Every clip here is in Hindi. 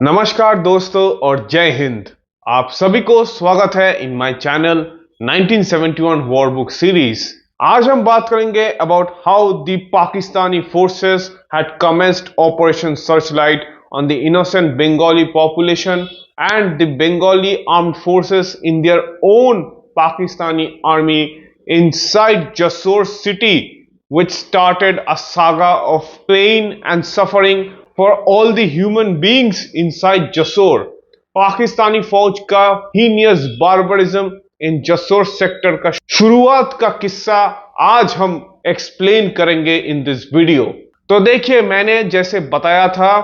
नमस्कार दोस्तों और जय हिंद। आप सभी को स्वागत है in my channel 1971 war book series. आज हम बात करेंगे about how the Pakistani forces had commenced operation Searchlight on the innocent Bengali population and the Bengali armed forces in their own Pakistani army inside Jessore city, which started a saga of pain and suffering for all the human beings inside Jessore. Pakistani फौज का हीनियस बार्बरिज्म इन जसोर सेक्टर का शुरुआत का किस्सा आज हम एक्सप्लेन करेंगे इन दिस वीडियो। तो देखिए, मैंने जैसे बताया था,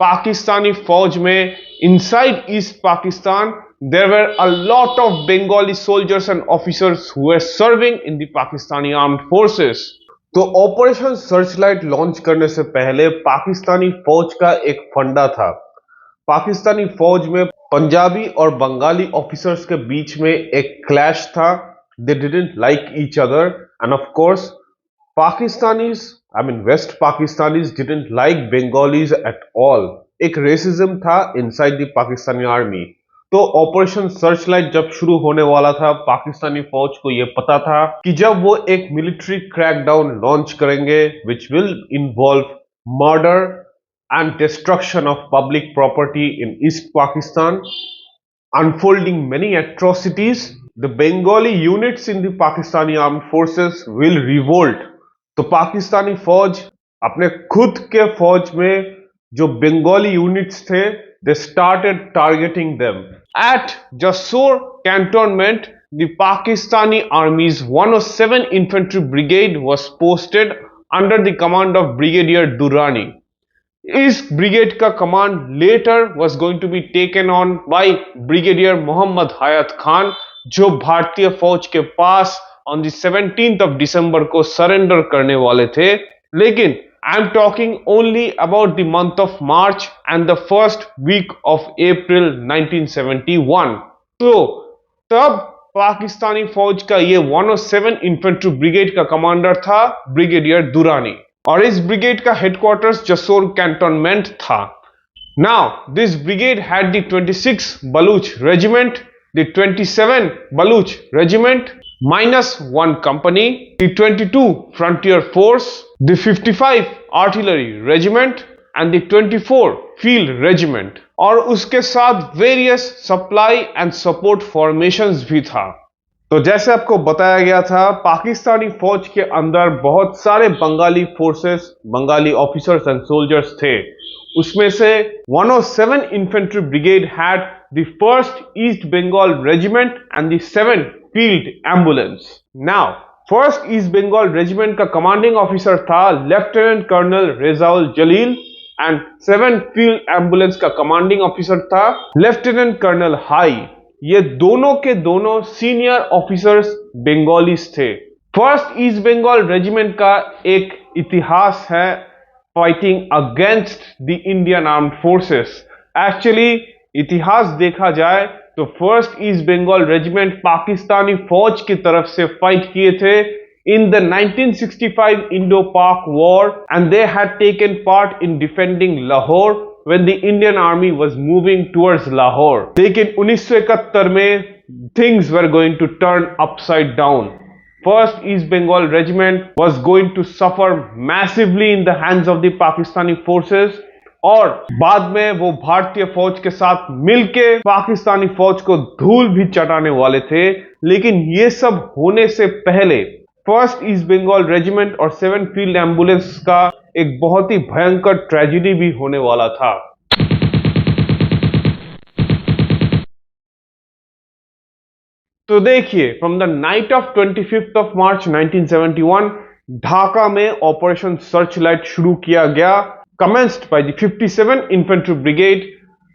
पाकिस्तानी फौज में inside east Pakistan there were a lot of Bengali soldiers and officers who were serving in the Pakistani armed forces. तो ऑपरेशन सर्चलाइट लॉन्च करने से पहले पाकिस्तानी फौज का एक फंडा था। पाकिस्तानी फौज में पंजाबी और बंगाली ऑफिसर्स के बीच में एक क्लैश था। They didn't like each other and of course Pakistanis west Pakistanis didn't like Bengalis at all. एक रेसिज्म था इनसाइड द पाकिस्तानी आर्मी। तो ऑपरेशन सर्चलाइट जब शुरू होने वाला था, पाकिस्तानी फौज को यह पता था कि जब वो एक मिलिट्री क्रैकडाउन लॉन्च करेंगे which will involve murder and destruction of public property in east Pakistan, unfolding many atrocities, the Bengali units in the Pakistani armed forces will revolt. तो पाकिस्तानी फौज अपने खुद के फौज में जो बंगाली यूनिट्स थे, they started targeting them. At Jessore cantonment, the Pakistani Army's 107 Infantry Brigade was posted under the command of Brigadier Durrani. इस ब्रिगेड का command later was going to be taken on by Brigadier Mohammad Hayat Khan, जो भारतीय फौज के पास on the 17th of December को सरेंडर करने वाले थे। लेकिन I'm talking only about the month of March and the first week of April 1971. तो तब पाकिस्तानी फौज का ये 107 इन्फेंट्री ब्रिगेड का कमांडर था ब्रिगेडियर दुरानी, और इस ब्रिगेड का हेडक्वार्टर्स जसोर कैंटोनमेंट था। Now this brigade had the 26 Baluch regiment, the 27 Baluch regiment minus 1 company, the 22 frontier force, the 55 artillery regiment and the 24 field regiment, और उसके साथ various supply and support formations भी था। तो जैसे आपको बताया गया था, पाकिस्तानी फौज के अंदर बहुत सारे Bengali forces, Bengali officers and soldiers थे। उसमें से 107 infantry brigade had the first east Bengal regiment and the 7 field ambulance. Now first east Bengal regiment का कमांडिंग ऑफिसर था lieutenant colonel Rezaul Jalil and 7 field ambulance का कमांडिंग ऑफिसर था लेफ्टिनेंट कर्नल हाई। ये दोनों के दोनों सीनियर ऑफिसर्स बंगालीज थे। फर्स्ट ईस्ट बंगाल रेजिमेंट का एक इतिहास है fighting against the Indian armed forces. Actually इतिहास देखा जाए तो first east Bengal regiment Pakistani फौज की तरफ से फाइट किए थे in the 1965 इंडो-पाक war and they had taken part in defending Lahore when the Indian army was moving towards Lahore. लेकिन 1971 में things were going to turn upside down. First East Bengal Regiment was going to suffer massively in the hands of the Pakistani forces, और बाद में वो भारतीय फौज के साथ मिलके पाकिस्तानी फौज को धूल भी चटाने वाले थे। लेकिन ये सब होने से पहले फर्स्ट ईस्ट बंगाल रेजिमेंट और 7 फील्ड एम्बुलेंस का एक बहुत ही भयंकर ट्रेजेडी भी होने वाला था। तो देखिए, from the night of 25th of March 1971 Dhaka में ऑपरेशन सर्चलाइट शुरू किया गया, commenced by the 57 infantry brigade.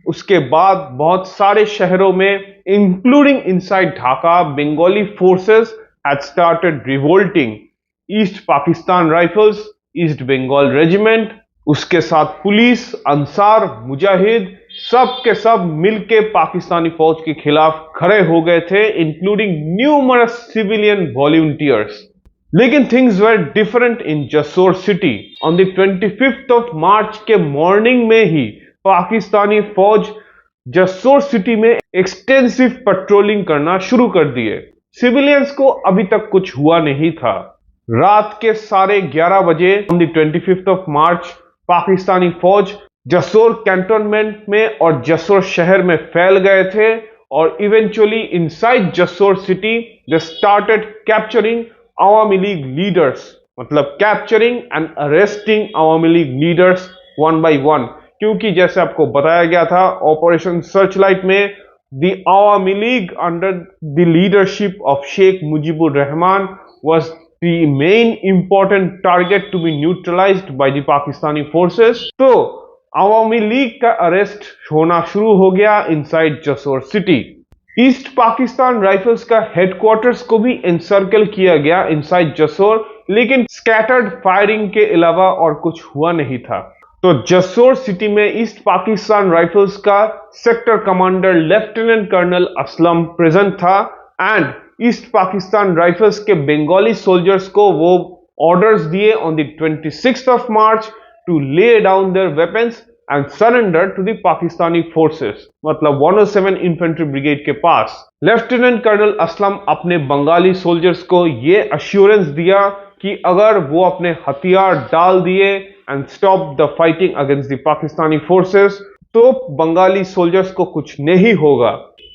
उसके बाद बहुत सारे शहरों में including inside Dhaka Bengali forces had started revolting. East Pakistan rifles, east Bengal regiment, उसके साथ पुलिस, अंसार, मुजाहिद, सब के सब मिलके पाकिस्तानी फौज के खिलाफ खड़े हो गए थे, इंक्लूडिंग न्यूमरस सिविलियन वॉलंटियर्स। लेकिन things were different in Jessore city. On the 25th of March के मॉर्निंग में ही पाकिस्तानी फौज जसोर सिटी में एक्सटेंसिव पेट्रोलिंग करना शुरू कर दिए। सिविलियंस को अभी तक कुछ हुआ नहीं था। रात के 11:30 बजे on the 25th of March Pakistani फौज जसोर कैंटोनमेंट में और जसोर शहर में फैल गए थे और eventually inside Jessore city they started capturing Awami League leaders, मतलब capturing and arresting Awami League leaders one by one. क्योंकि जैसे आपको बताया गया था ऑपरेशन सर्चलाइट में the Awami League under the leadership of Sheikh Mujibur Rahman was the main important target to be neutralized by the Pakistani forces। तो अवामी लीग का अरेस्ट होना शुरू हो गया inside Jessore city. East Pakistan rifles का हेडक्वार्टर्स को भी एनसर्कल किया गया इनसाइड जसोर, लेकिन स्कैटर्ड फायरिंग के अलावा और कुछ हुआ नहीं था। तो जसोर सिटी में ईस्ट पाकिस्तान राइफल्स का sector commander lieutenant colonel Aslam present था एंड ईस्ट पाकिस्तान राइफल्स के बंगाली सोल्जर्स को वो ऑर्डर्स दिए on the 26th of March to lay down their weapons and surrender to the Pakistani forces, मतलब 107 इन्फेंट्री ब्रिगेड के पास। लेफ्टिनेंट कर्नल असलम अपने बंगाली सोल्जर्स को ये अश्योरेंस दिया कि अगर वो अपने हथियार डाल दिए and stop the fighting against the Pakistani forces तो बंगाली सोल्जर्स को कुछ नहीं होगा।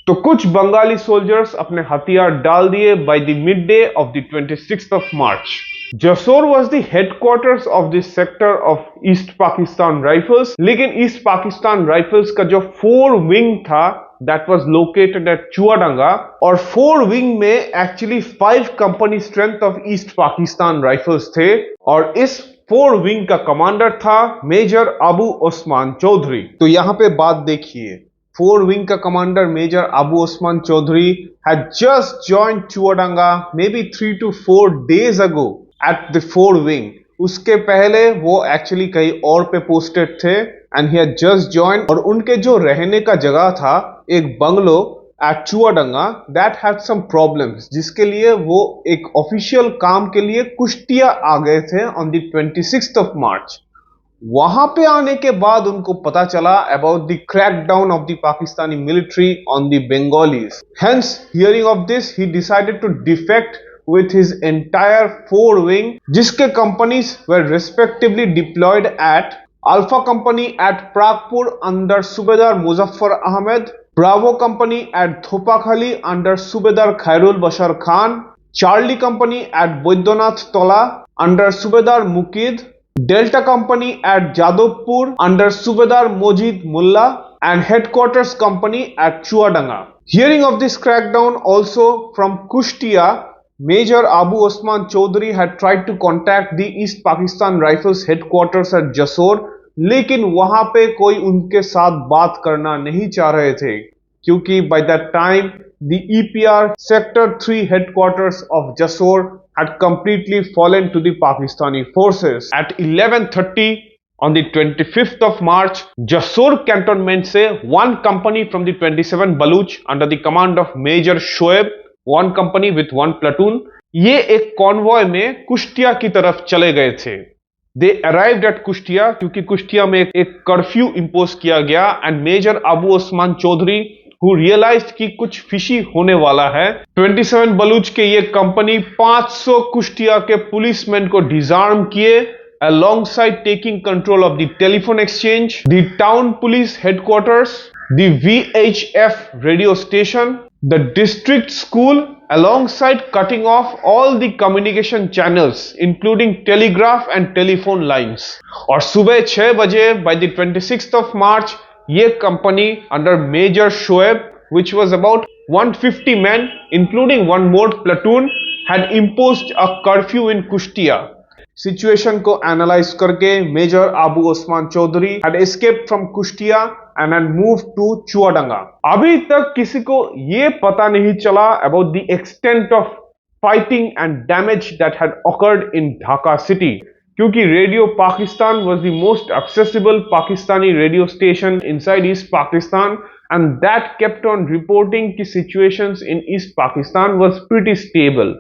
तो कुछ बंगाली सोल्जर्स अपने हथियार डाल दिए by the midday of the 26th of March. Jessore was the headquarters of the sector of east Pakistan rifles, लेकिन ईस्ट पाकिस्तान राइफल्स का जो 4 विंग था that was located at Chuadanga, और 4 विंग में actually 5 company strength of east Pakistan rifles थे और इस 4 विंग का कमांडर था मेजर अबू उस्मान चौधरी। तो यहां पे बात देखिए, 4 विंग का commander major Abu Usman Chowdhury had just joined Chuadanga maybe 3 to 4 days ago at the 4 wing। उसके पहले वो एक्चुअली कहीं और पे पोस्टेड थे and he had just joined, और उनके जो रहने का जगह था एक bungalow at Chuadanga that had some problems, जिसके लिए वो एक ऑफिशियल काम के लिए कुश्तिया आ गए थे ऑन द 26th ऑफ मार्च। वहां पे आने के बाद उनको पता चला about the crackdown of the Pakistani military on the Bengalis. Hence hearing of this he decided to defect with his entire 4 wing, जिसके companies were respectively deployed at Alpha Company at Pragpur under Subedar Muzaffar Ahmed, Bravo Company at Thopakhali under Subedar Khairul Bashar Khan, Charlie Company at Boidonath Tola under Subedar Mukid, Delta Company at Jadavpur under Subedar Mojid Mullah, and Headquarters Company at Chuadanga. Hearing of this crackdown also from Kushtia, Major Abu Osman Chaudhary had tried to contact the East Pakistan Rifles headquarters at Jessore, लेकिन वहां पे कोई उनके साथ बात करना नहीं चाह रहे थे क्योंकि by that time the EPR Sector 3 headquarters of Jessore had completely fallen to the Pakistani forces. At 11:30 on the 25th of March, Jessore cantonment से one company from the 27 Baluch under the command of Major Shoaib, one company with one platoon, ये एक कॉन्वॉय में कुश्तिया की तरफ चले गए थे। दे अराइव्ड एट कुश्तिया क्योंकि कुश्तिया में एक कर्फ्यू इंपोज किया गया and major Abu Usman Chowdhury who realised कि कुछ फिशी होने वाला है। 27 बलूच के ये कंपनी 500 कुश्तिया के पुलिसमैन को डिजार्म किए alongside taking control of the telephone exchange, the town police headquarters, the VHF radio station, the district school, alongside cutting off all the communication channels including telegraph and telephone lines। और सुबह 6 बजे by the 26th of March ये company under Major Shoaib, which was about 150 men including one more platoon, had imposed a curfew in Kushtia। Situation को एनालाइज करके major Abu Usman Chowdhury had escaped from Kushtia and had moved to Chuadanga. अभी तक किसी को ये पता नहीं चला about the extent of fighting and damage that had occurred in Dhaka city, क्योंकि radio Pakistan was the most accessible Pakistani radio station inside East Pakistan and that kept on reporting कि situations in East Pakistan was pretty stable।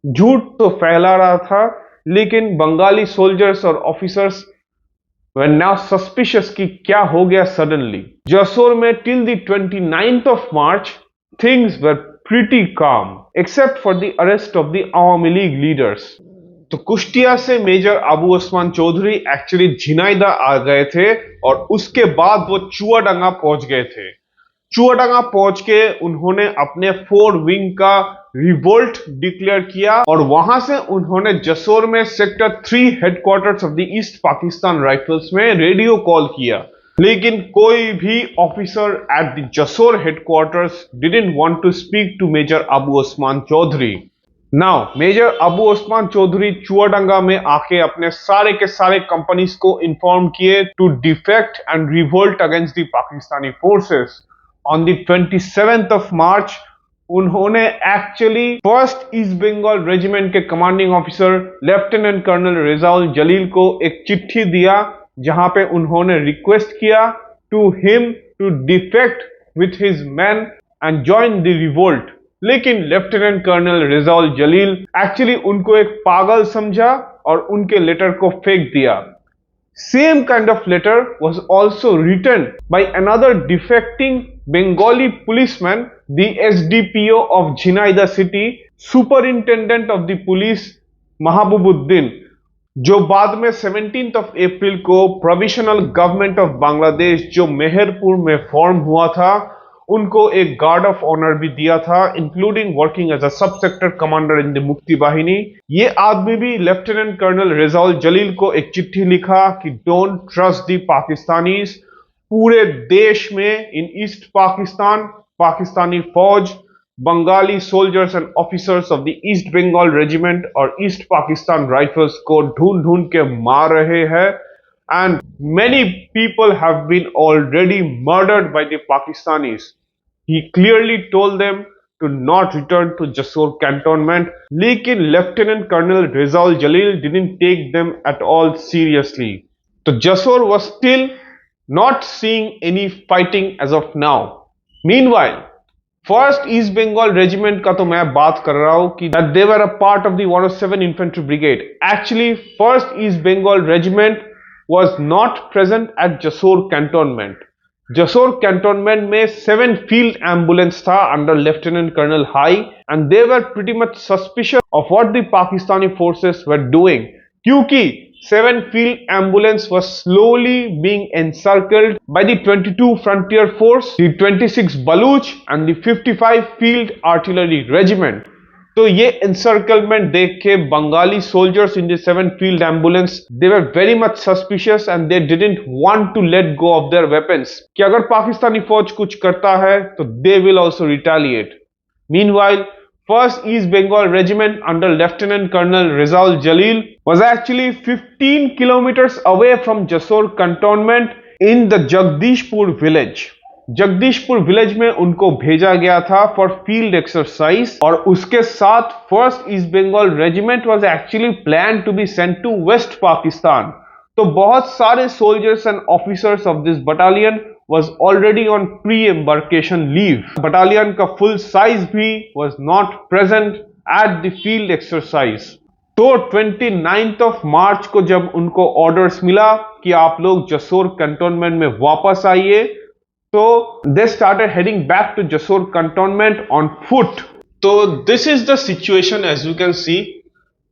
झूठ तो फैला रहा था लेकिन बंगाली सोल्जर्स और ऑफिसर्स were now suspicious कि क्या हो गया suddenly. जसोर में till the 29th of March, things were pretty calm, except for the arrest of the Awami League leaders. तो कुश्तिया से मेजर अबू उस्मान चौधरी एक्चुअली झिनाइदा आ गए थे और उसके बाद वो चुआडांगा पहुंच गए थे। चुआडांगा पहुंच के उन्होंने अपने 4 विंग का रिवोल्ट डिक्लेयर किया और वहां से उन्होंने जसोर में sector 3 headquarters of the East Pakistan Rifles में रेडियो कॉल किया, लेकिन कोई भी officer at the Jessore headquarters didn't want to speak to major Abu Usman Chowdhury. Now major Abu Usman Chowdhury Chuadanga में आके अपने सारे के सारे कंपनीज को इन्फॉर्म किए to defect and revolt against the Pakistani forces. On the 27th of March उन्होंने actually first east Bengal regiment के commanding officer lieutenant colonel Rezaul Jalil को एक चिट्ठी दिया जहां पे उन्होंने रिक्वेस्ट किया to him to defect with his man and join the revolt. लेकिन lieutenant colonel Rezaul Jalil actually उनको एक पागल समझा और उनके लेटर को फेंक दिया। Same kind of letter was also written by another defecting Bengali policeman, the SDPO of Jhinaida city, Superintendent of the Police Mahabubuddin, जो बाद में 17th of April को प्रोविजनल गवर्नमेंट ऑफ बांग्लादेश जो मेहरपुर में फॉर्म हुआ था उनको एक गार्ड ऑफ ऑनर भी दिया था, इंक्लूडिंग वर्किंग एज अ सब sector commander in the Mukti वाहिनी। ये आदमी भी लेफ्टिनेंट कर्नल रिजाउल जलील को एक चिट्ठी लिखा कि डोंट ट्रस्ट द पाकिस्तानीज। पूरे देश में इन ईस्ट पाकिस्तान पाकिस्तानी फौज Bengali soldiers and officers of the east Bengal regiment और ईस्ट पाकिस्तान राइफल्स को ढूंढ ढूंढ के मार रहे हैं and many people have been already murdered by the Pakistanis. He clearly told them to not return to Jessore cantonment, लेकिन lieutenant colonel Rezaul Jalil didn't take them at all seriously. तो Jessore was still not seeing any fighting as of now. Meanwhile, first east Bengal regiment का तो मैं बात कर रहा हूं कि they were a part of the 107 infantry brigade. Actually, first East Bengal regiment was not present at Jessore cantonment. Jessore cantonment में 7 फील्ड एम्बुलेंस था under lieutenant colonel Hai and they were pretty much suspicious of what the Pakistani forces were doing, क्योंकि 7 field ambulance was slowly being encircled by the 22 frontier force, the 26 Baluch and the 55 field artillery regiment. तो ये encirclement देख के Bengali soldiers in the 7 field ambulance they were very much suspicious and they didn't want to let go of their weapons कि अगर पाकिस्तानी फौज कुछ करता है तो they will also retaliate. Meanwhile, First East Bengal Regiment under Lieutenant Colonel Rizaul Jalil was actually 15 kilometers away from Jessore cantonment in the Jagdishpur village. Jagdishpur village में उनको भेजा गया था फॉर फील्ड एक्सरसाइज और उसके साथ first east Bengal regiment was actually plan to be sent to west Pakistan. तो बहुत सारे soldiers and officers of this battalion was already on pre-embarkation leave. Battalion का फुल साइज भी was not present at the field exercise. तो 29th of March को जब उनको ऑर्डर्स मिला कि आप लोग जसोर कैंटोनमेंट में वापस आइए, तो they started heading back to Jessore cantonment on foot. तो this is the situation as you can see.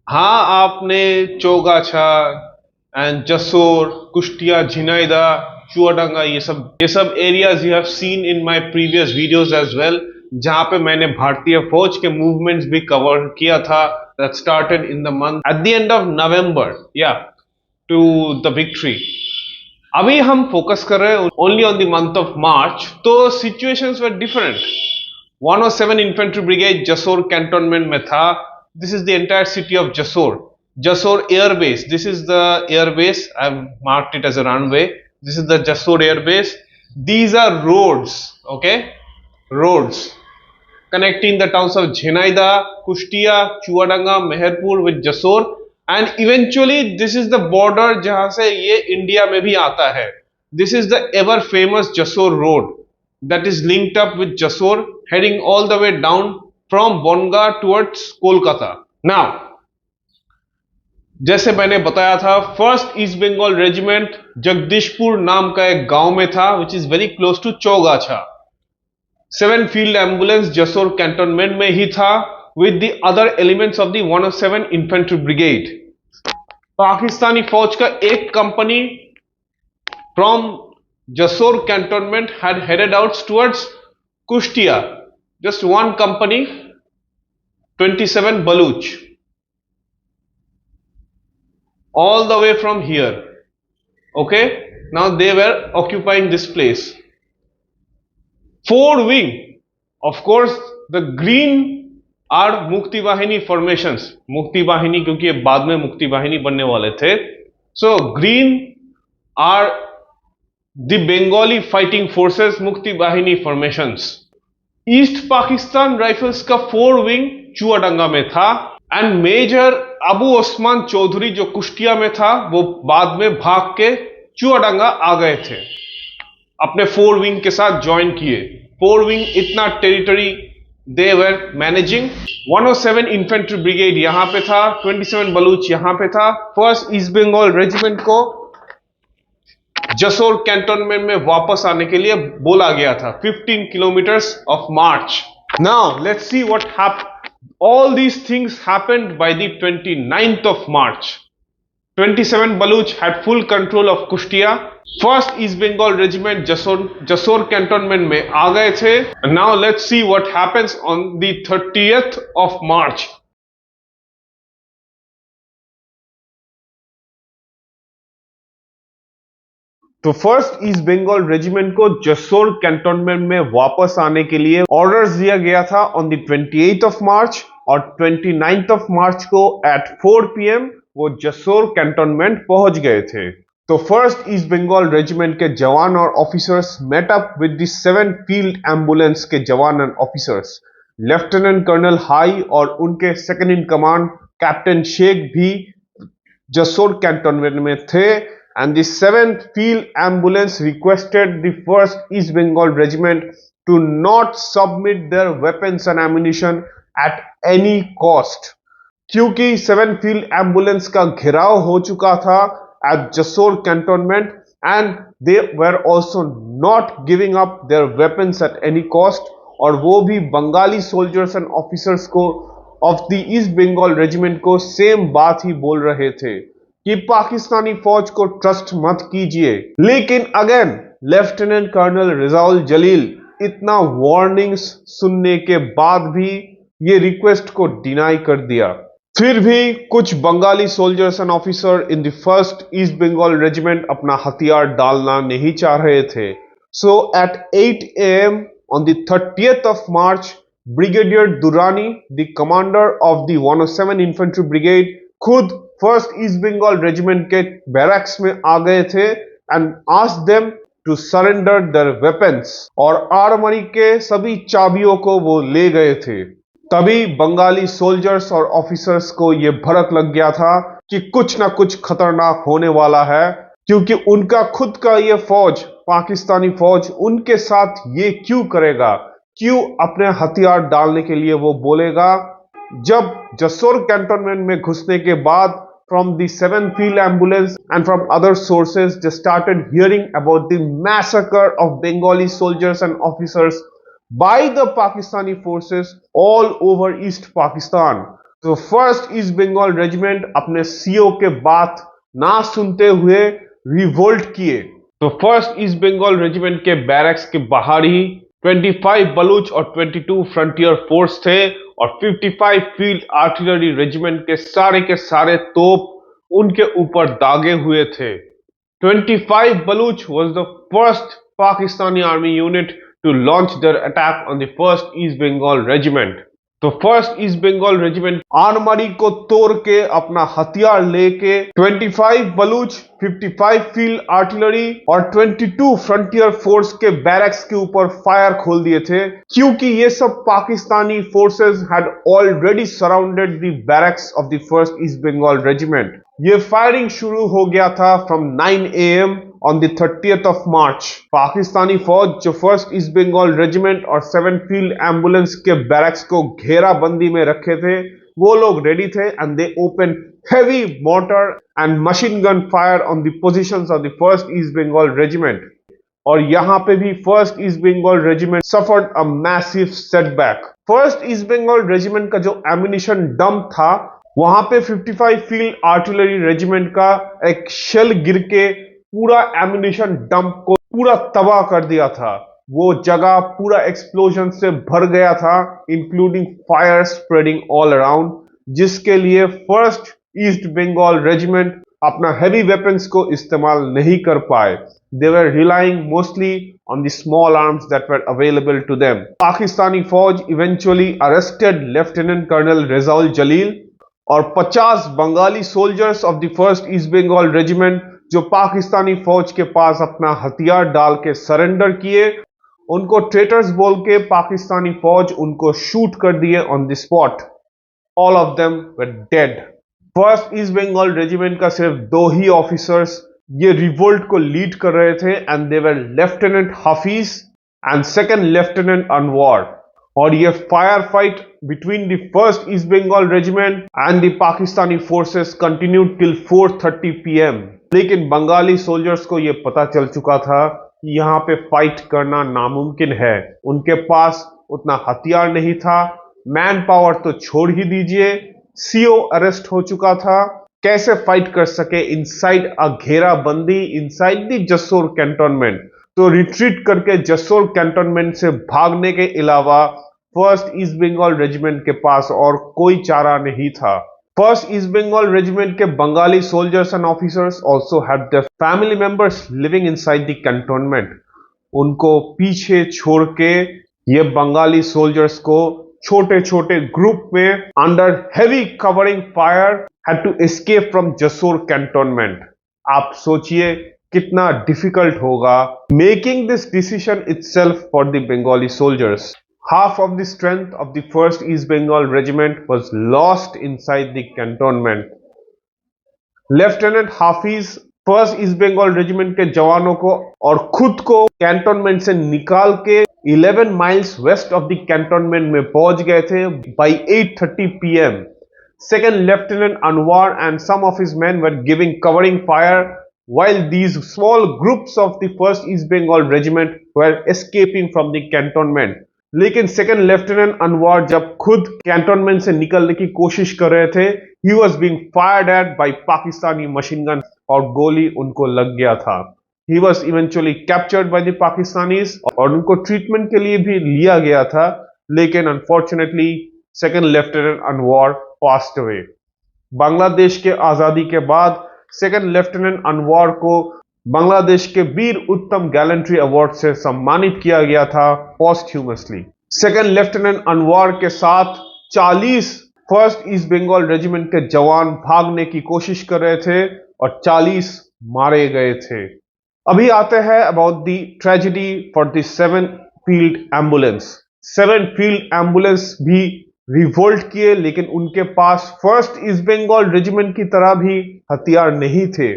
हाँ, आपने चौगाछा एंड जसोर, कुश्तिया, झिनाइदा, चुआडांगा ये सब areas you have seen in my previous videos as well, जहां पे मैंने भारतीय फौज के मूवमेंट्स भी कवर किया था that started in the month at the end of November, yeah, to the victory. अभी हम फोकस कर रहे हैं only on the month of March, तो situations were different. 107 infantry brigade Jessore cantonment में था। This is the entire city of Jessore. Jessore airbase, this is the airbase, I have marked it as a runway. This is the Jessore airbase. These are roads, okay, roads connecting the towns of Jhinaida, Kushtia, Chuadanga, Meherpur with Jessore, and eventually this is the border जहां से ये इंडिया में भी आता है. This is the ever famous Jessore road that is linked up with Jessore, heading all the way down from Bonga towards Kolkata. Now, जैसे मैंने बताया था, first east Bengal regiment Jagdishpur नाम का एक गांव में था, which is very close to Chaugachha. 7 field ambulance Jessore cantonment में ही था, with the other elements of the 107 infantry brigade. Pakistani फौज का एक company from Jessore cantonment had headed out towards Kushtia, just one company, 27 Baluch, all the way from here. Okay, now they were occupying this place. 4 wing, of course the green are मुक्ति वाहिनी formations, मुक्ति वाहिनी क्योंकि ये बाद में मुक्ति वाहिनी बनने वाले थे। So green are the Bengali fighting forces, मुक्ति वाहिनी formations. ईस्ट पाकिस्तान राइफल्स का 4 विंग चुआडांगा में था, एंड मेजर अबू ओस्मान चौधरी जो कुश्तिया में था वो बाद में भाग के चुआडांगा आ गए थे, अपने 4 विंग के साथ ज्वाइन किए। 4 विंग इतना territory they were managing. 107 infantry brigade यहां पे था, 27 बलूच यहां पे था। फर्स्ट ईस्ट बंगाल रेजिमेंट को जसोर कैंटोनमेंट में वापस आने के लिए बोला गया था। 15 kilometres of March. Now let's see what happened. All these things happened by the 29th of March. 27 Baluch had full control of Kushtia. First East Bengal Regiment Jasor Cantonment में आ गए थे। Now let's see what happens on the 30th of March. तो फर्स्ट ईस्ट बंगाल रेजिमेंट को जसोर कैंटोनमेंट में वापस आने के लिए ऑर्डर्स दिया गया था on the 28th of March, और 29th ऑफ मार्च को एट 4 PM वो जसोर कैंटोनमेंट पहुंच गए थे। तो फर्स्ट ईस्ट बंगाल रेजिमेंट के जवान और officers met up with the 7 field ambulance के जवान and officers. Lieutenant colonel Hai और उनके second in command captain Sheikh भी जसोर कैंटोनमेंट में थे, and the 7th Field Ambulance requested the 1st East Bengal Regiment to not submit their weapons and ammunition at any cost, क्योंकि 7th Field Ambulance का घेराव हो चुका था at Jasor Cantonment, and they were also not giving up their weapons at any cost, और वो भी बंगाली सोल्जर्स एंड ऑफिसर्स को of the east Bengal regiment को सेम बात ही बोल रहे थे कि पाकिस्तानी फौज को ट्रस्ट मत कीजिए। लेकिन अगेन लेफ्टिनेंट कर्नल रिजाउल जलील इतना वार्निंग्स सुनने के बाद भी ये रिक्वेस्ट को डिनाई कर दिया। फिर भी कुछ Bengali soldiers and officer in the first east Bengal regiment अपना हथियार डालना नहीं चाह रहे थे। So at 8 AM on the 30th of March, brigadier Durrani, the commander of the 107 infantry brigade, खुद फर्स्ट ईस्ट बंगाल रेजिमेंट के बैरक्स में आ गए थे and asked them to surrender their weapons, और आर्मरी के सभी चाबियों को वो ले गए थे। तभी बंगाली सोल्जर्स और ऑफिसर्स को ये भड़क लग गया था कि कुछ ना कुछ खतरनाक होने वाला है, क्योंकि उनका खुद का ये फौज, पाकिस्तानी फौज, उनके साथ ये क्यों करेगा, क्यों अपने हथियार डालने के लिए वो बोलेगा। जब जसोर कैंटोनमेंट में घुसने के बाद from the 7th Field Ambulance and from other sources, they started hearing about the massacre of Bengali soldiers and officers by the Pakistani forces all over East Pakistan. तो फर्स्ट ईस्ट बंगाल रेजिमेंट अपने सीओ के बात ना सुनते हुए रिवोल्ट किए। तो फर्स्ट ईस्ट बंगाल रेजिमेंट के बैरक्स के बाहर ही 25 बलूच और 22 फ्रंटियर फोर्स थे, और 55 फील्ड आर्टिलरी रेजिमेंट के सारे तोप उनके ऊपर दागे हुए थे। 25 Baloch was the first Pakistani army unit to launch their attack on the 1st East Bengal Regiment. तो first east Bengal regiment armoury को तोड़ के अपना हथियार लेके 25 बलूच, 55 फील्ड आर्टिलरी और 22 फ्रंटियर फोर्स के बैरक्स के ऊपर फायर खोल दिए थे, क्योंकि ये सब Pakistani forces had already surrounded the barracks of the first east Bengal regiment. ये फायरिंग शुरू हो गया था from 9 AM on the 30th of March. Pakistani फौज जो फर्स्ट ईस्ट बंगाल रेजिमेंट और 7 फील्ड एम्बुलेंस के बैरक्स को घेराबंदी में रखे थे, वो लोग रेडी थे and they open heavy mortar and machine gun fire on the positions of the 1st East Bengal Regiment. और यहाँ पे भी 1st East Bengal Regiment suffered a massive setback. 1st East Bengal Regiment का जो ammunition dump था, वहां पे 55 फील्ड आर्टिलरी रेजिमेंट का एक शेल गिर के पूरा एम्यूनिशन डंप को पूरा तबाह कर दिया था। वो जगह पूरा एक्सप्लोजन से भर गया था, including fire spreading all around, जिसके लिए 1st ईस्ट बंगाल रेजिमेंट अपना हेवी वेपन्स को इस्तेमाल नहीं कर पाए। They were relying mostly on the small arms that were available to them. Pakistani फौज eventually arrested lieutenant colonel Rezaul Jalil और 50 Bengali soldiers of the 1st east Bengal regiment जो पाकिस्तानी फौज के पास अपना हथियार डाल के सरेंडर किए, उनको ट्रेटर्स बोल के पाकिस्तानी फौज उनको शूट कर दिए on the spot. All of them were dead. 1st east Bengal regiment का सिर्फ 2 ही ऑफिसर्स ये रिवोल्ट को लीड कर रहे थे, and they were lieutenant Hafiz and 2nd lieutenant Anwar. और ये fire fight between the 1st East Bengal Regiment and the Pakistani forces continued till 4:30 p.m. लेकिन बंगाली सोल्जर्स को ये पता चल चुका था कि यहाँ पे फाइट करना नामुमकिन है। उनके पास उतना हथियार नहीं था, मैन पावर तो छोड़ ही दीजिए, सीओ अरेस्ट हो चुका था। कैसे फाइट कर सके इनसाइड अ घेराबंदी इनसाइड द जसोर कैंटोनमेंट? तो रिट्रीट करके जसोर कैंटोनमेंट से भागने के अलावा 1st ईस्ट बंगाल रेजिमेंट के पास और कोई चारा नहीं था। 1st ईस्ट बंगाल रेजिमेंट के Bengali soldiers and officers also had their family members living inside the cantonment. उनको पीछे छोड़ के ये बंगाली सोल्जर्स को छोटे छोटे ग्रुप में under heavy covering fire had to escape from Jessore cantonment. आप सोचिए कितना डिफिकल्ट होगा making this decision itself for the Bengali soldiers. Half of the strength of the 1st East Bengal Regiment was lost inside the cantonment. Lieutenant Hafiz 1st East Bengal Regiment के जवानों को और खुद को कैंटोनमेंट से निकाल के 11 miles west of the cantonment में पहुंच गए थे by 8:30 p.m. 2nd Lieutenant Anwar and some of his men were giving covering fire while these small groups of the 1st East Bengal Regiment were escaping from the cantonment. लेकिन 2nd लेफ्टिनेंट अनवर जब खुद कैंटोनमेंट से निकलने की कोशिश कर रहे थे, he was being fired at by Pakistani machine gun और गोली उनको लग गया था। He was eventually captured by the Pakistanis और उनको ट्रीटमेंट के लिए भी लिया गया था, लेकिन unfortunately 2nd lieutenant Anwar passed away. Bangladesh के आजादी के बाद 2nd लेफ्टिनेंट अनवर को बांग्लादेश के वीर उत्तम गैलेंट्री अवार्ड से सम्मानित किया गया था पोस्टह्यूमसली। 2nd लेफ्टिनेंट अनवर के साथ 40 1st ईस्ट बंगाल रेजिमेंट के जवान भागने की कोशिश कर रहे थे और 40 मारे गए थे। अभी आते हैं about the tragedy for the 7 field ambulance. 7 field ambulance भी रिवोल्ट किए, लेकिन उनके पास 1st ईस्ट बंगाल रेजिमेंट की तरह भी हथियार नहीं थे,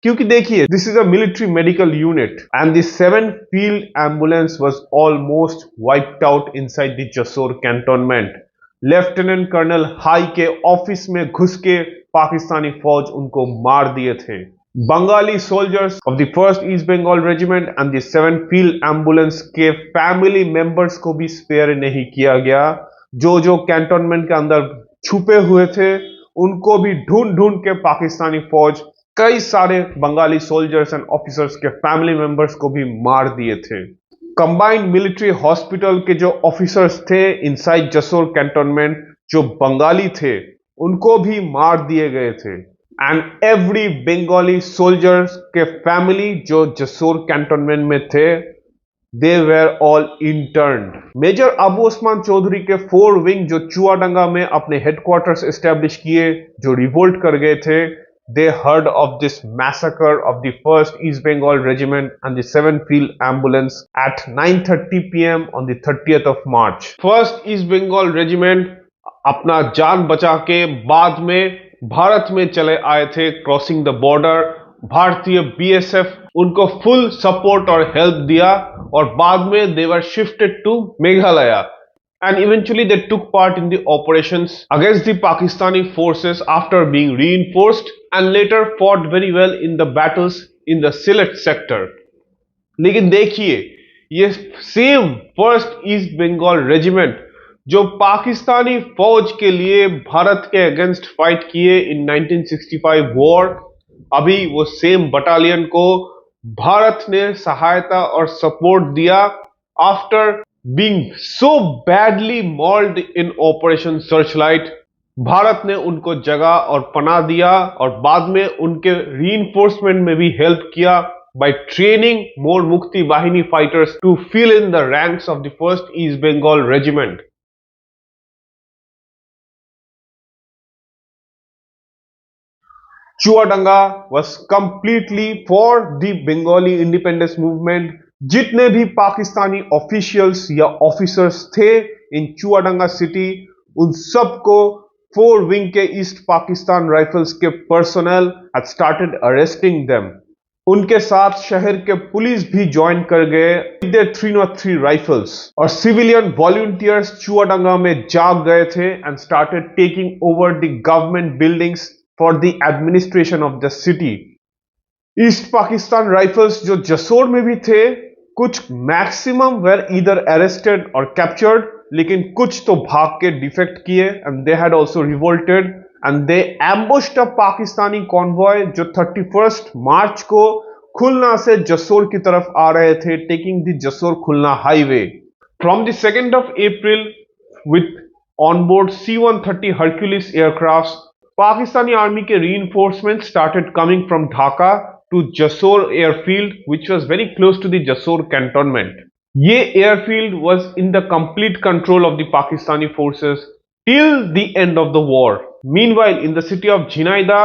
क्योंकि देखिए this is a military medical unit and the 7 field ambulance was almost wiped out inside the Jessore cantonment. Lieutenant colonel Hai के ऑफिस में घुस के पाकिस्तानी फौज उनको मार दिए थे। Bengali soldiers of the 1st east Bengal regiment and the 7 field ambulance के फैमिली मेंबर्स को भी स्पेयर नहीं किया गया। जो कैंटोनमेंट के अंदर छुपे हुए थे उनको भी ढूंढ ढूंढ के पाकिस्तानी फौज कई सारे बंगाली सोल्जर्स एंड ऑफिसर्स के फैमिली मेंबर्स को भी मार दिए थे। कंबाइंड मिलिट्री हॉस्पिटल के जो ऑफिसर्स थे इनसाइड जसोर कैंटोनमेंट, जो बंगाली थे, उनको भी मार दिए गए थे। एंड एवरी बंगाली सोल्जर्स के फैमिली जो जसोर कैंटोनमेंट में थे, they were all interned. Major Abu Usman Chowdhury के 4 विंग जो चुआडांगा में अपने हेडक्वार्टर्स एस्टेब्लिश किए, जो रिवोल्ट कर गए थे, they heard of this massacre of the 1st East Bengal Regiment and the 7 Field Ambulance at 9:30 p.m. on the 30th of March. 1st East Bengal Regiment अपना जान बचा के बाद में भारत में चले आए थे क्रॉसिंग द बॉर्डर। भारतीय बीएसएफ उनको फुल सपोर्ट और हेल्प दिया और बाद में they were shifted to Meghalaya and eventually they took part in the operations against the Pakistani forces after being reinforced and later fought very well in the battles in the Sylhet sector. लेकिन देखिए, ये same first east Bengal regiment जो पाकिस्तानी फौज के लिए भारत के अगेंस्ट फाइट किए इन 1965 वॉर, अभी वो सेम बटालियन को भारत ने सहायता और सपोर्ट दिया after being so badly mould इन ऑपरेशन सर्चलाइट। भारत ने उनको जगह और पनाह दिया और बाद में उनके रीइंफोर्समेंट में भी हेल्प किया by training more Mukti Bahini fighters to fill in the ranks of the 1st East Bengal Regiment. Chuadanga was completely for the Bengali independence movement. जितने भी पाकिस्तानी ऑफिशियल्स या ऑफिसर्स थे इन चुआडांगा सिटी, उन सबको 4 विंग के ईस्ट पाकिस्तान राइफल्स के personal had started arresting them. उनके साथ शहर के पुलिस भी ज्वाइन कर गए विद 303 राइफल्स और सिविलियन वॉलंटियर्स चुआडांगा में जाग गए थे and started taking over the government buildings for the administration of the city. East Pakistan rifles जो जसोर में भी थे, कुछ मैक्सिमम वेर ईदर अरेस्टेड और कैप्चर्ड, लेकिन कुछ तो भाग के डिफेक्ट किए and they had also revolted and they ambushed a Pakistani convoy जो 31st मार्च को खुलना से जसोर की तरफ आ रहे थे, taking the Jasor Khulna highway. From the 2nd of April, with onboard C-130 Hercules aircrafts, Pakistani army के reinforcements started coming from Dhaka to Jessore airfield, which was very close to the Jessore cantonment. ये airfield was in the complete control of the Pakistani forces till the end of the war. Meanwhile, in the city of Jhinaida,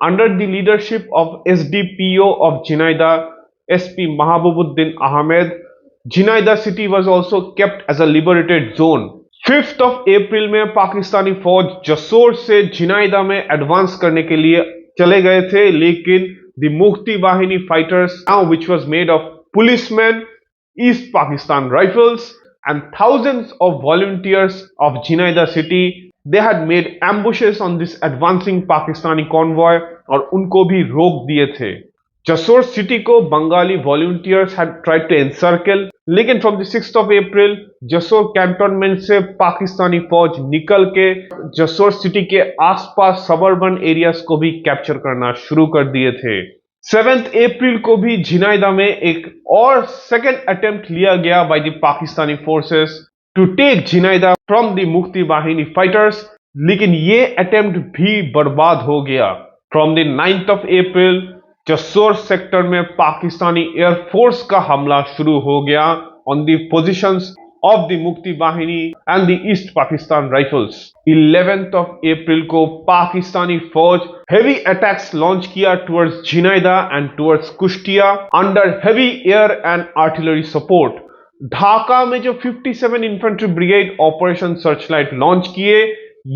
under the leadership of SDPO of Jhinaida, SP Mahabubuddin Ahmed, Jhinaida city was also kept as a liberated zone. 5th of April में पाकिस्तानी फौज जसोर से Jhinaida में एडवांस करने के लिए चले गए थे, लेकिन the मुक्ति वाहिनी fighters, now which was made of policemen, East Pakistan Rifles and thousands of volunteers of Jhinaida city, they had made ambushes on this advancing Pakistani convoy और उनको भी रोक दिए थे। जसोर सिटी को Bengali volunteers had tried to encircle, लेकिन from the 6th of April Jessore cantonment से पाकिस्तानी फौज निकल के जसोर सिटी के आसपास सबर्बन एरियाज को भी कैप्चर करना शुरू कर दिए थे। 7th अप्रैल को भी झिनाइदा में एक और सेकेंड अटेम्प्ट लिया गया by the Pakistani forces to take Jhenaidah from the Mukti Bahini fighters, लेकिन ये अटेम्प्ट भी बर्बाद हो गया। From the 9th of April Jessore sector में पाकिस्तानी एयरफोर्स का हमला शुरू हो गया on the positions of the Mukti Bahini and the East Pakistan Rifles. 11th of April को पाकिस्तानी फौज heavy attacks लॉन्च किया towards Jhinaida and towards Kushtia under heavy air and artillery support. Dhaka में जो 57 infantry brigade operation Searchlight launch किए,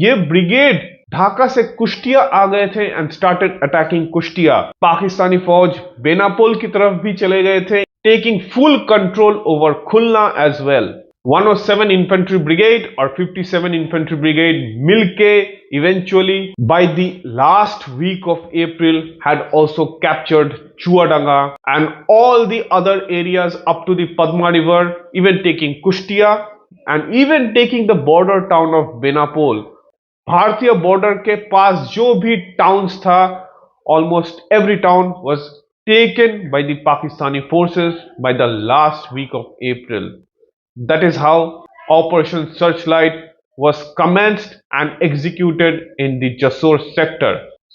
ये ब्रिगेड ढाका से कुश्तिया आ गए थे and started attacking Kushtia. Pakistani फौज बेनापोल की तरफ भी चले गए थे, taking full control over Khulna as well. 107 infantry brigade or 57 infantry brigade milke eventually by the last week of April had also captured Chuadanga and all the other areas up to the Padma river, even taking Kushtia and even taking the border town of Benapol. भारतीय बॉर्डर के पास जो भी टाउन्स था, almost every town was taken by the Pakistani forces by the last week of April. That is how Operation Searchlight was commenced and executed in the Jessore sector.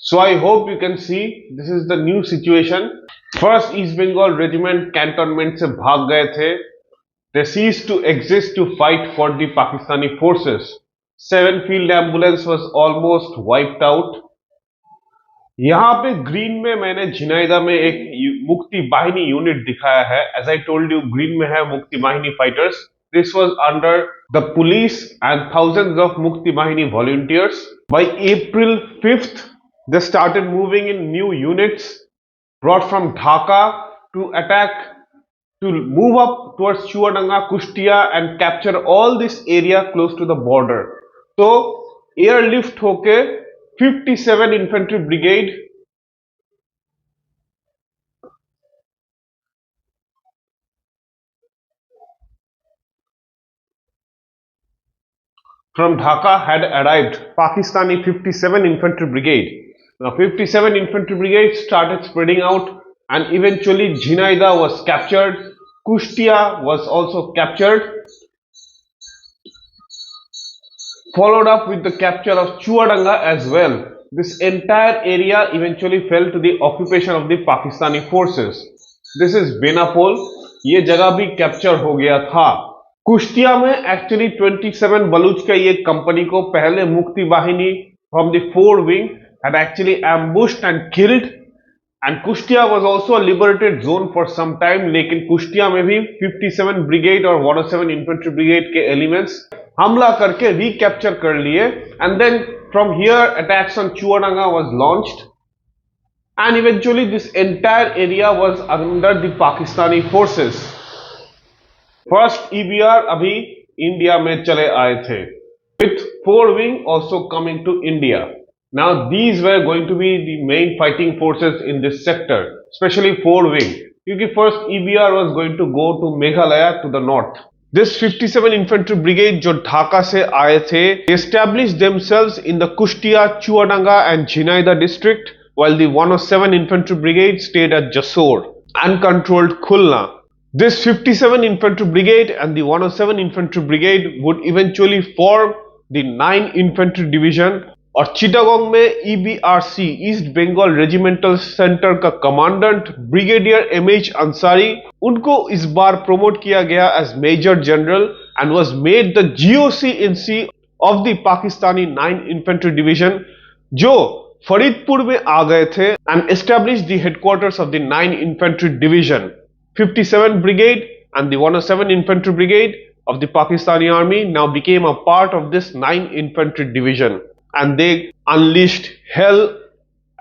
So I hope you can see this is the new situation. First East Bengal Regiment cantonment से भाग गए थे. They ceased to exist to fight for the Pakistani forces. 7 field ambulance was almost wiped out. यहाँ पे ग्रीन में मैंने झिनाइदा में एक मुक्ति वाहिनी यूनिट दिखाया है. As I told you, green में है Mukti Bahini fighters. This was under the police and thousands of Mukti Bahini volunteers. By April 5th they started moving in new units brought from Dhaka to attack to move up towards Chuadanga, Kushtia and capture all this area close to the border. So airlift होके 57 Infantry Brigade from Dhaka had arrived, Pakistani 57 Infantry Brigade. Now 57 Infantry Brigade started spreading out and eventually Jhinaida was captured, Kushtia was also captured, followed up with the capture of Chuadanga as well. This entire area eventually fell to the occupation of the Pakistani forces. This is Benapol. ये जगह भी कैप्चर हो गया था. कुश्तिया में एक्चुअली 27 बलूच का ये कंपनी को पहले मुक्ति वाहिनी from the fore wing had actually ambushed and killed, and Kushtia was also a liberated zone for some time. लेकिन कुश्तिया में भी 57 ब्रिगेड और 107 इन्फेंट्री ब्रिगेड के एलिमेंट्स हमला करके रिकैप्चर कर लिए, and then from here attacks on Chuadanga was launched, and eventually this entire area was under the Pakistani forces. First EBR अभी इंडिया में चले आए थे, with four wing also coming to India. Now these were going to be the main fighting forces in this sector, especially four wing, क्योंकि first EBR was going to go to Meghalaya to the north. This 57 Infantry Brigade जो ढाका से आए थे, established themselves in the Kushtia, Chuadanga and Jhinaida district, while the 107 Infantry Brigade stayed at Jasor and controlled Khulna. This 57 Infantry Brigade and the 107 Infantry Brigade would eventually form the 9 Infantry Division, और चिटागोंग में EBRC East Bengal regimental centre का कमांडेंट ब्रिगेडियर एमएच अंसारी, उनको इस बार प्रमोट किया गया as major general and was made the G O C in C of the Pakistani 9 infantry division, जो फरीदपुर में आ गए थे and establish the headquarters of the 9 infantry division. 57 brigade and the 107 infantry brigade of the Pakistani army now became a part of this 9 infantry division, and they unleashed hell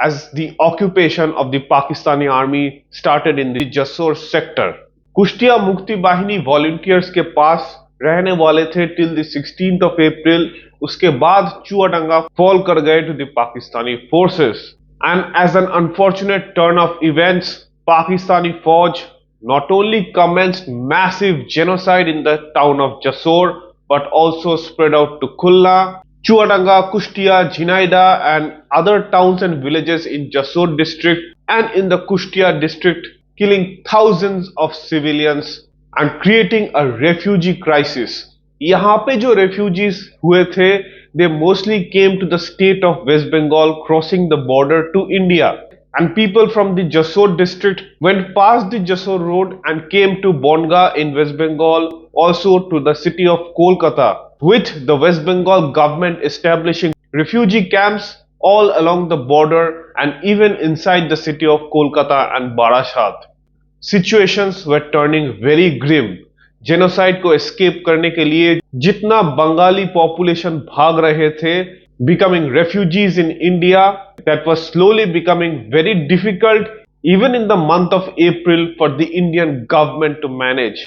as the occupation of the Pakistani army started in the Jasor sector. Kushtia मुक्ति वाहिनी वॉलंटियर्स के पास रहने वाले थे till the 16th of April. उसके बाद चुआडांगा फॉल कर गए to the Pakistani forces, and as an unfortunate turn of events, Pakistani फौज not only commenced massive genocide in the town of Jasor, but also spread out to Khulna, Chuadanga, Kushtia, Jhinaida and other towns and villages in Jasor district and in the Kushtia district, killing thousands of civilians and creating a refugee crisis. यहाँ पे जो refugees हुए थे, they mostly came to the state of West Bengal, crossing the border to India. And people from the Jasor district went past the Jasor road and came to Bonga in West Bengal, also to the city of Kolkata, with the West Bengal government establishing refugee camps all along the border and even inside the city of Kolkata and Barashat. Situations were turning very grim. Genocide को एस्केप करने के लिए जितना बंगाली पॉपुलेशन भाग रहे थे, becoming refugees in India, that was slowly becoming very difficult even in the month of April for the Indian government to manage.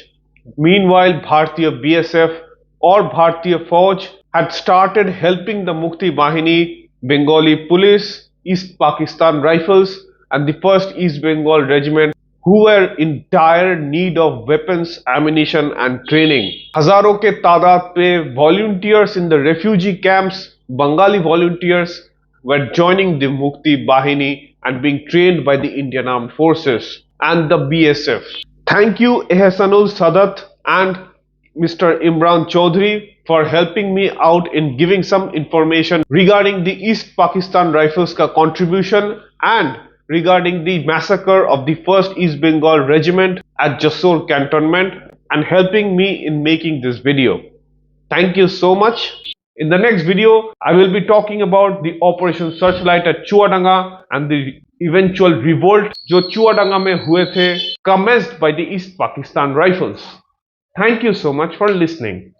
Meanwhile, Bharatiya BSF or Bharatiya Fauj had started helping the Mukti Bahini, Bengali Police, East Pakistan Rifles and the 1st East Bengal Regiment, who were in dire need of weapons, ammunition and training. हजारों के तादाद पे volunteers in the refugee camps, Bengali volunteers, were joining the Mukti Bahini and being trained by the Indian Armed Forces and the BSF. Thank you Ehsanul Sadat and Mr. Imran Chaudhary for helping me out in giving some information regarding the East Pakistan Rifles ka contribution and regarding the massacre of the 1st East Bengal Regiment at Jasor cantonment, and helping me in making this video. Thank you so much. In the next video, I will be talking about the Operation Searchlight at Chuadanga and the eventual revolt जो चुआडांगा में हुए थे, commenced by the East Pakistan Rifles. Thank you so much for listening.